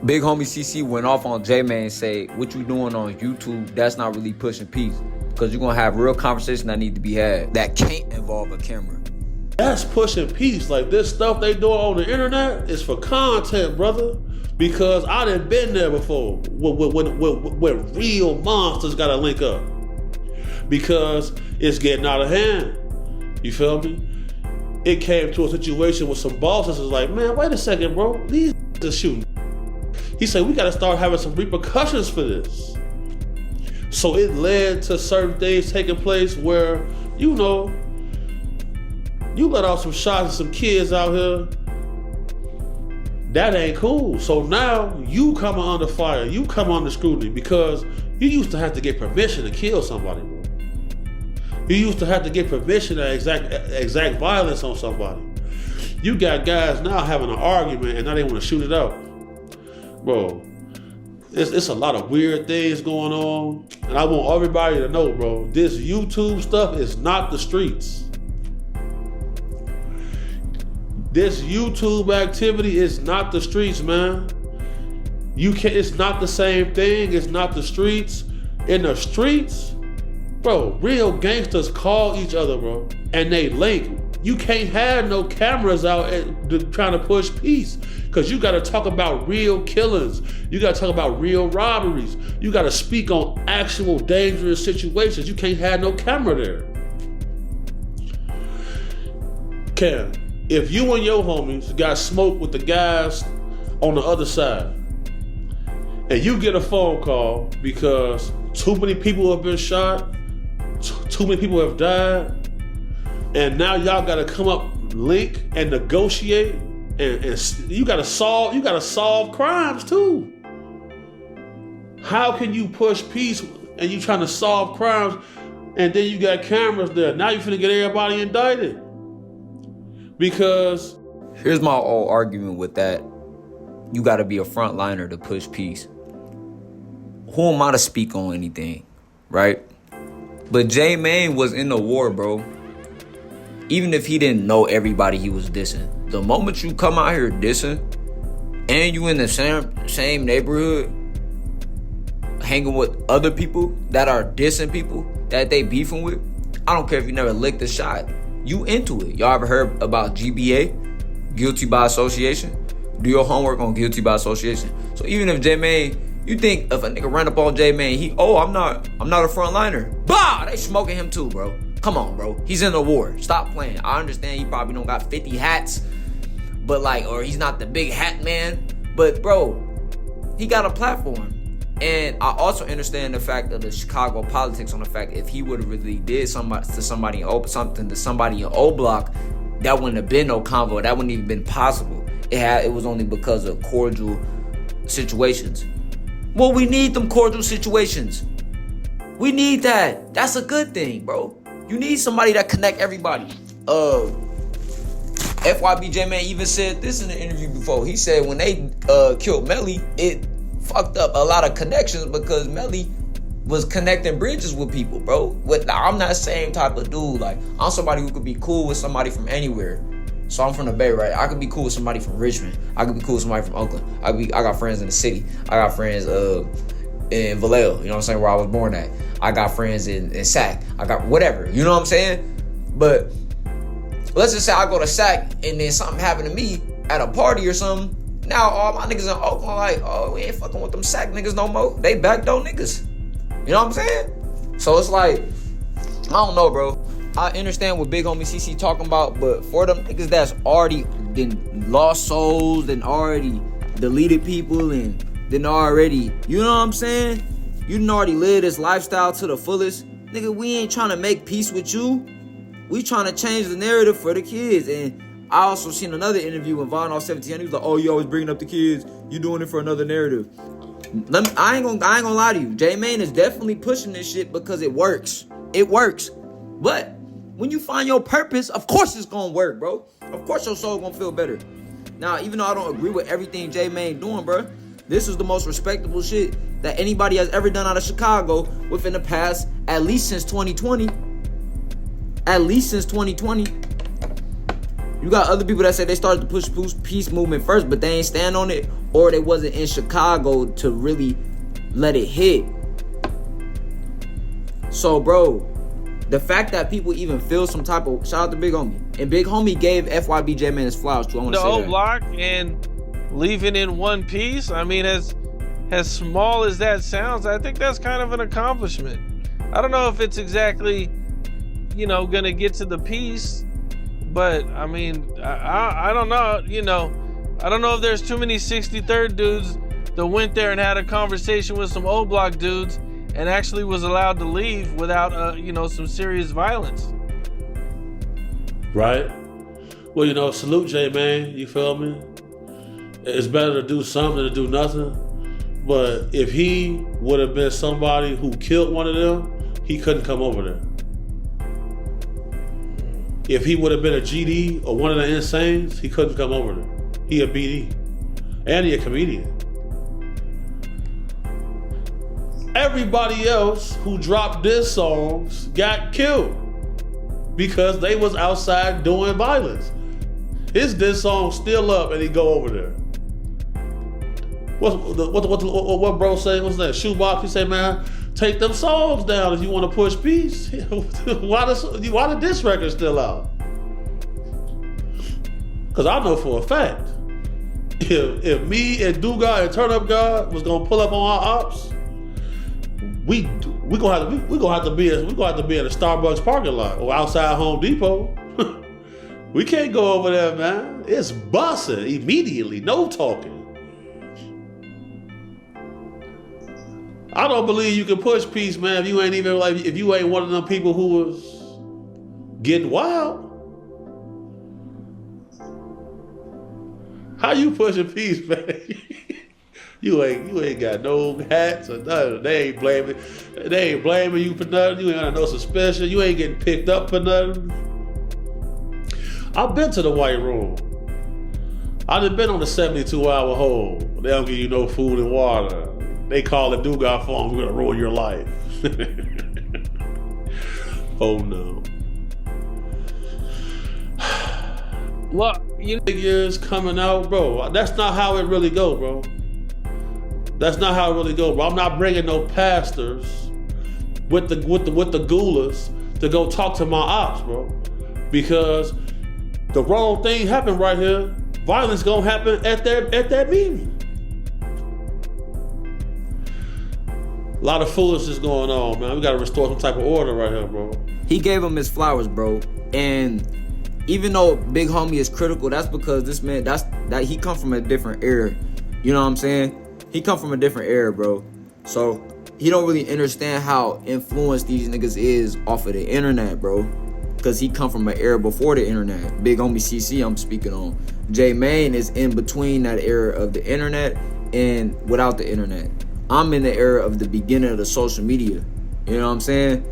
Big homie CC went off on J-Man and say, what you doing on YouTube, that's not really pushing peace. Because you're going to have real conversation that need to be had that can't involve a camera. That's pushing peace. Like, this stuff they doing on the internet is for content, brother. Because I done been there before when real monsters got to link up. Because it's getting out of hand. You feel me? It came to a situation where some bosses was like, man, wait a second, bro. These are shooting. He said, we got to start having some repercussions for this. So it led to certain things taking place where, you know, you let off some shots at some kids out here. That ain't cool. So now you come under fire. You come under scrutiny because you used to have to get permission to kill somebody, bro. You used to have to get permission to exact violence on somebody. You got guys now having an argument and now they want to shoot it out. Bro, it's a lot of weird things going on. And I want everybody to know, bro, this YouTube stuff is not the streets. This YouTube activity is not the streets, man. It's not the same thing. It's not the streets. In the streets, bro, real gangsters call each other, bro, and they link. You can't have no cameras out trying to push peace because you got to talk about real killings. You got to talk about real robberies. You got to speak on actual dangerous situations. You can't have no camera there. Ken, if you and your homies got smoked with the guys on the other side and you get a phone call because too many people have been shot, too many people have died, and now y'all gotta come up, link, and negotiate, and you gotta solve crimes too. How can you push peace and you trying to solve crimes, and then you got cameras there? Now you finna get everybody indicted. Because here's my old argument with that. You gotta be a frontliner to push peace. Who am I to speak on anything, right? But J-Man was in the war, bro. Even if he didn't know everybody he was dissing. The moment you come out here dissing, and you in the same neighborhood, hanging with other people that are dissing people that they beefing with, I don't care if you never licked a shot. You into it. Y'all ever heard about GBA? Guilty by association? Do your homework on guilty by association. So even if J-Man, you think if a nigga run up on J-Man, I'm not a frontliner. Bah! They smoking him too, bro. Come on, bro. He's in the war. Stop playing. I understand he probably don't got 50 hats, but or he's not the big hat man. But bro, he got a platform. And I also understand the fact of the Chicago politics on the fact if he would have really did something to somebody in O Block, that wouldn't have been no convo. That wouldn't even been possible. It was only because of cordial situations. Well, we need them cordial situations. We need that. That's a good thing, bro. You need somebody that connect everybody. FYB J-Man even said this in an interview before. He said when they killed Melly, it fucked up a lot of connections because Melly was connecting bridges with people, bro. I'm that same type of dude. Like, I'm somebody who could be cool with somebody from anywhere. So I'm from the Bay, right? I could be cool with somebody from Richmond. I could be cool with somebody from Oakland. I got friends in the city. I got friends in Vallejo, you know what I'm saying, where I was born at. I got friends in Sac. I got whatever, you know what I'm saying? But let's just say I go to Sac and then something happened to me at a party or something. Now all my niggas in Oakland like, oh, we ain't fucking with them Sac niggas no more. They backdoor niggas. You know what I'm saying? So it's like, I don't know, bro. I understand what Big Homie CC talking about, but for them niggas that's already been lost souls and already deleted people and then already, you know what I'm saying? You done already live this lifestyle to the fullest. Nigga, we ain't trying to make peace with you. We trying to change the narrative for the kids. And I also seen another interview when Von off 17. He was like, oh, you always bringing up the kids. You doing it for another narrative. I ain't gonna lie to you. J-Man is definitely pushing this shit because it works. It works. But when you find your purpose, of course it's gonna work, bro. Of course your soul gonna feel better. Now, even though I don't agree with everything J-Man doing, bro, this is the most respectable shit that anybody has ever done out of Chicago within the past, at least since 2020. At least since 2020. You got other people that say they started to push peace movement first, but they ain't stand on it, or they wasn't in Chicago to really let it hit. So, bro, the fact that people even feel some type of, shout out to Big Homie, and Big Homie gave FYB J-Man his flowers too. I want to say that. The block and leaving in one piece. I mean, as small as that sounds, I think that's kind of an accomplishment. I don't know if it's exactly, gonna get to the piece, but I mean, I don't know. I don't know if there's too many 63rd dudes that went there and had a conversation with some O Block dudes and actually was allowed to leave without, some serious violence. Right. Well, salute J-Man, you feel me? It's better to do something than to do nothing. But if he would have been somebody who killed one of them, he couldn't come over there. If he would have been a GD or one of the Insanes, he couldn't come over there. He a BD. And he a comedian. Everybody else who dropped diss songs got killed because they was outside doing violence. His diss song's still up and he go over there. What bro say? What's that? Shoebox? He say, man, take them songs down if you want to push peace. Why the diss record still out? Because I know for a fact, if me and Duga and Turn Up God was gonna pull up on our ops, we gonna have to be in a Starbucks parking lot or outside Home Depot. We can't go over there, man. It's busting immediately, no talking. I don't believe you can push peace, man, if you ain't one of them people who was getting wild. How you pushing peace, man? You ain't got no hats or nothing. They ain't blaming you for nothing. You ain't got no suspicion. You ain't getting picked up for nothing. I've been to the White Room. I done been on the 72-hour hold. They don't give you no food and water. They call the Dugas phone, we're gonna ruin your life. Oh no. Well, years coming out, bro. That's not how it really go, bro. That's not how it really go, bro. I'm not bringing no pastors with the gulas to go talk to my ops, bro. Because the wrong thing happened right here. Violence gonna happen at that meeting. A lot of foolishness going on, man. We gotta restore some type of order right here, bro. He gave him his flowers, bro. And even though Big Homie is critical, that's because this man, that he come from a different era. You know what I'm saying? He come from a different era, bro. So he don't really understand how influenced these niggas is off of the internet, bro. Because he come from an era before the internet. Big Homie CC I'm speaking on. J-Mane is in between that era of the internet and without the internet. I'm in the era of the beginning of the social media. You know what I'm saying?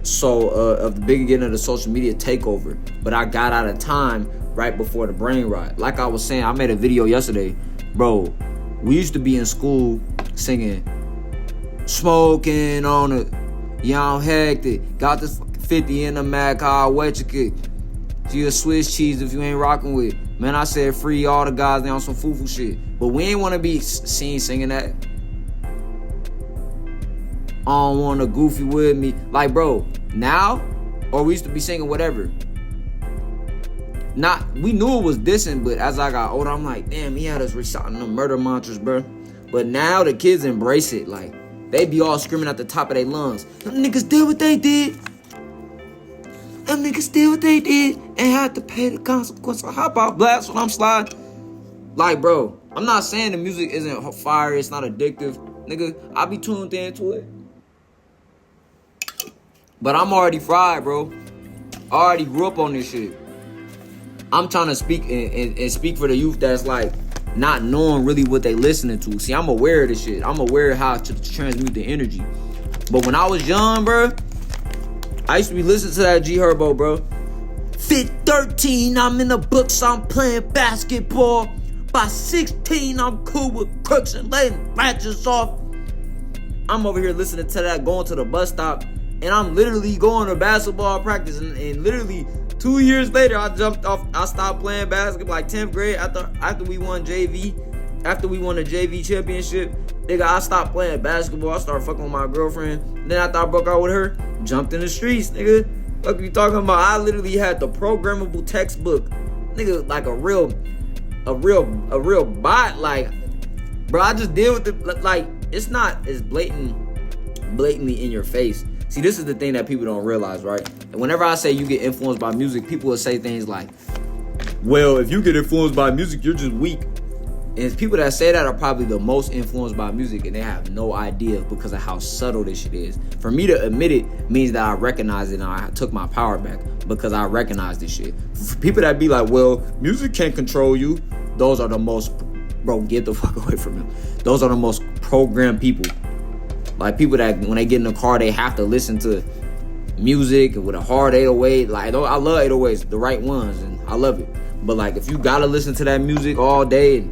So, of the beginning of the social media takeover. But I got out of time right before the brain rot. Like I was saying, I made a video yesterday. Bro, we used to be in school singing, smoking on it, young hectic, got this 50 in the Mac, how wet you could. You a Swiss cheese if you ain't rocking with. Man, I said free all the guys down some foo-foo shit. But we ain't want to be seen singing that. I don't want a goofy with me. Like, bro, now, or we used to be singing whatever. We knew it was dissing, but as I got older, I'm like, damn, he had us reciting them murder mantras, bro. But now the kids embrace it. Like, they be all screaming at the top of their lungs. Them niggas did what they did. Them niggas did what they did and had to pay the consequence. So hop out, blast when I'm sliding. Like, bro, I'm not saying the music isn't fire, it's not addictive. Nigga, I be tuned into it. But I'm already fried, bro. I already grew up on this shit. I'm trying to speak and speak for the youth that's like not knowing really what they listening to. See, I'm aware of this shit. I'm aware of how to transmute the energy. But when I was young, bro, I used to be listening to that G Herbo, bro. Fit 13, I'm in the books, I'm playing basketball. By 16, I'm cool with crooks and letting ratchets off. I'm over here listening to that, going to the bus stop, And I'm literally going to basketball practice, and literally 2 years later, I jumped off. I stopped playing basketball, like 10th grade after we won JV. After we won the JV championship, nigga, I stopped playing basketball. I started fucking with my girlfriend. And then after I broke out with her, jumped in the streets, nigga. What you talking about? I literally had the programmable textbook, nigga, like a real bot. Like, bro, I just deal with it. Like, it's not as blatantly in your face. See, this is the thing that people don't realize, right? And whenever I say you get influenced by music, people will say things like, well, if you get influenced by music, you're just weak. And people that say that are probably the most influenced by music, and they have no idea because of how subtle this shit is. For me to admit it means that I recognize it and I took my power back because I recognize this shit. For people that be like, well, music can't control you, those are the most, bro, get the fuck away from them. Those are the most programmed people. Like people that when they get in the car, they have to listen to music with a hard 808. Like, I love 808s, the right ones, and I love it. But like, if you gotta listen to that music all day,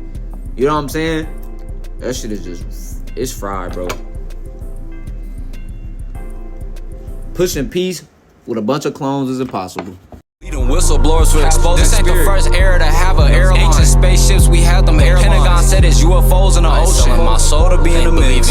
you know what I'm saying? That shit is just, it's fried, bro. Pushing peace with a bunch of clones is impossible. Leading whistleblowers for exposing this ain't the first era to have an airline. Ancient spaceships, we had them airlines. Pentagon said it's UFOs in the ocean. My soul to be in the mix.